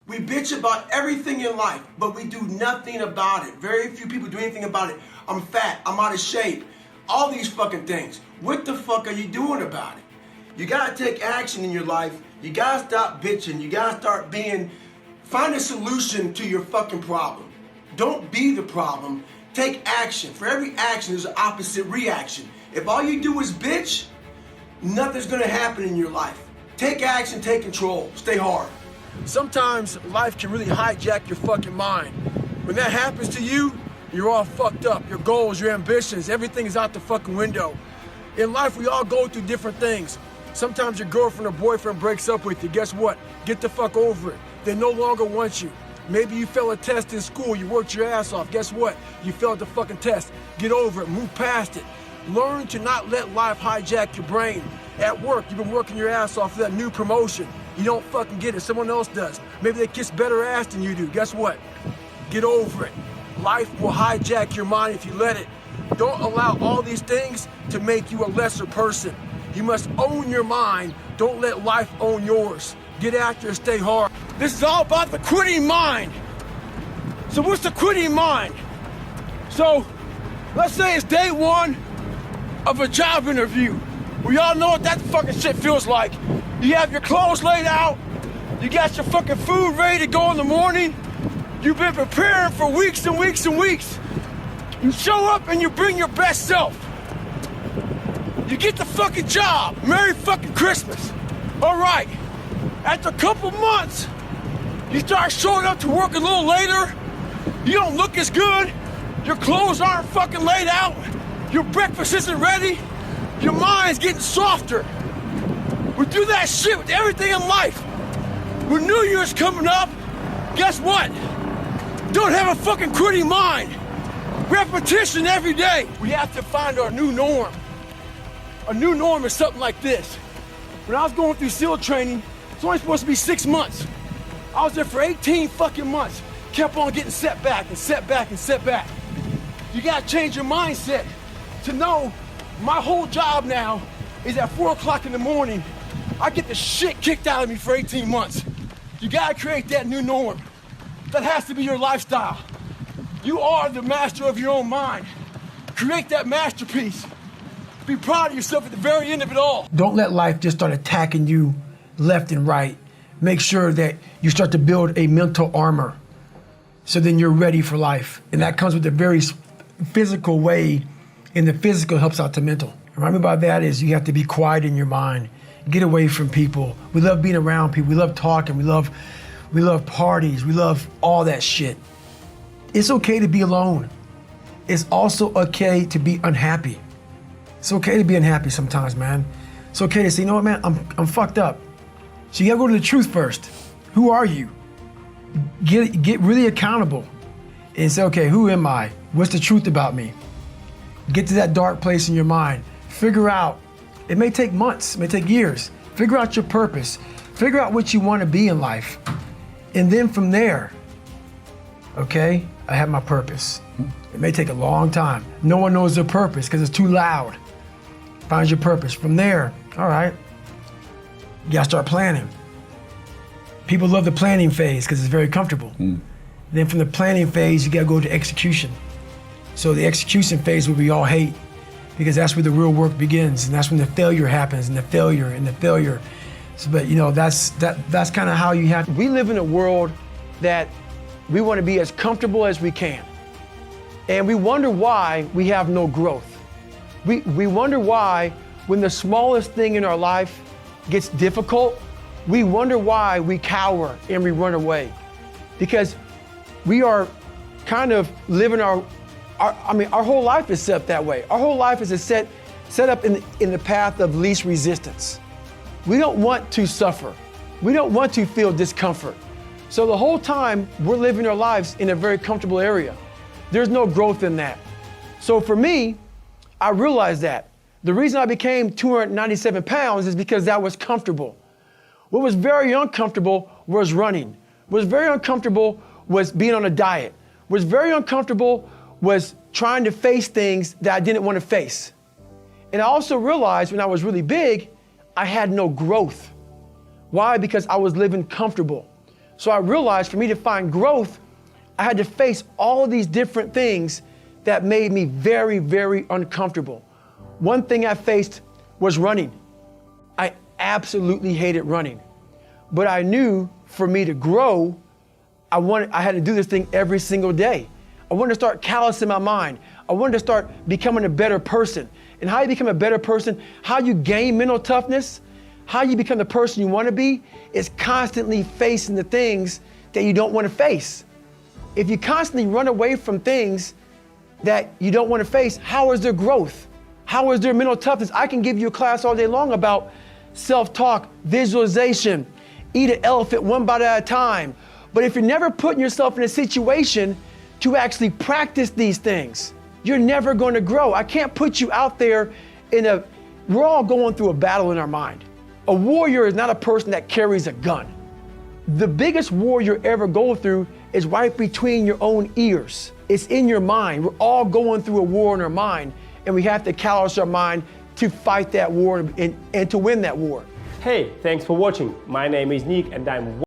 We bitch about everything in life, but we do nothing about it. Very few people do anything about it. I'm fat, I'm out of shape, all these fucking things. What the fuck are you doing about it? You gotta take action in your life. You gotta stop bitching. You gotta start find a solution to your fucking problem. Don't be the problem. Take action. For every action, there's an opposite reaction. If all you do is bitch, nothing's gonna happen in your life. Take action, take control, stay hard. Sometimes life can really hijack your fucking mind. When that happens to you, you're all fucked up. Your goals, your ambitions, everything is out the fucking window. In life, we all go through different things. Sometimes your girlfriend or boyfriend breaks up with you. Guess what? Get the fuck over it. They no longer want you. Maybe you failed a test in school, you worked your ass off. Guess what? You failed the fucking test. Get over it, move past it. Learn to not let life hijack your brain. At work, you've been working your ass off for that new promotion. You don't fucking get it, someone else does. Maybe they kiss better ass than you do. Guess what? Get over it. Life will hijack your mind if you let it. Don't allow all these things to make you a lesser person. You must own your mind. Don't let life own yours. Get after it, stay hard. This is all about the quitting mind. So what's the quitting mind? So let's say it's day one of a job interview. We all know what that fucking shit feels like. You have your clothes laid out. You got your fucking food ready to go in the morning. You've been preparing for weeks and weeks and weeks. You show up and you bring your best self. You get the fucking job. Merry fucking Christmas. All right. After a couple months, you start showing up to work a little later. You don't look as good. Your clothes aren't fucking laid out. Your breakfast isn't ready. Your mind's getting softer. We do that shit with everything in life. When New Year's coming up, guess what? Don't have a fucking quitting mind. Repetition every day. We have to find our new norm. A new norm is something like this. When I was going through SEAL training, it's only supposed to be 6 months. I was there for 18 fucking months. Kept on getting setback and setback and setback. You gotta change your mindset to know my whole job now is at 4 o'clock in the morning. I get the shit kicked out of me for 18 months. You gotta create that new norm. That has to be your lifestyle. You are the master of your own mind. Create that masterpiece. Be proud of yourself at the very end of it all. Don't let life just start attacking you left and right. Make sure that you start to build a mental armor so then you're ready for life. And that comes with a very physical way, and the physical helps out the mental. What I mean by that is you have to be quiet in your mind. Get away from people. We love being around people. We love talking. We love parties. We love all that shit. It's okay to be alone. It's also okay to be unhappy. It's okay to be unhappy sometimes, man. It's okay to say, you know what, man, I'm fucked up. So you gotta go to the truth first. Who are you? Get really accountable and say, okay, who am I? What's the truth about me? Get to that dark place in your mind. Figure out, it may take months, it may take years. Figure out your purpose. Figure out what you want to be in life. And then from there, okay, I have my purpose. It may take a long time. No one knows their purpose because it's too loud. Find your purpose. From there, all right, you gotta start planning. People love the planning phase because it's very comfortable. Then from the planning phase, you gotta go to execution. So the execution phase will we all hate because that's where the real work begins, and that's when the failure happens, and the failure. So, but you know, that's kind of how you have. We live in a world that we want to be as comfortable as we can, and we wonder why we have no growth. We wonder why when the smallest thing in our life gets difficult, we wonder why we cower and we run away, because we are kind of living our whole life is set up that way. Our whole life is set up in the path of least resistance. We don't want to suffer. We don't want to feel discomfort. So the whole time we're living our lives in a very comfortable area. There's no growth in that. So for me, I realized that. The reason I became 297 pounds is because that was comfortable. What was very uncomfortable was running. What was very uncomfortable was being on a diet. What was very uncomfortable was trying to face things that I didn't want to face. And I also realized when I was really big, I had no growth. Why? Because I was living comfortable. So I realized for me to find growth, I had to face all of these different things that made me very, very uncomfortable. One thing I faced was running. I absolutely hated running. But I knew for me to grow, I had to do this thing every single day. I wanted to start callousing my mind. I wanted to start becoming a better person. And how you become a better person, how you gain mental toughness, how you become the person you want to be, is constantly facing the things that you don't want to face. If you constantly run away from things that you don't want to face, how is there growth? How is there mental toughness? I can give you a class all day long about self-talk, visualization, eat an elephant one bite at a time. But if you're never putting yourself in a situation to actually practice these things, you're never going to grow. I can't put you out there we're all going through a battle in our mind. A warrior is not a person that carries a gun. The biggest war you'll ever go through is right between your own ears. It's in your mind. We're all going through a war in our mind, and we have to callous our mind to fight that war and to win that war. Hey, thanks for watching. My name is Nick and I'm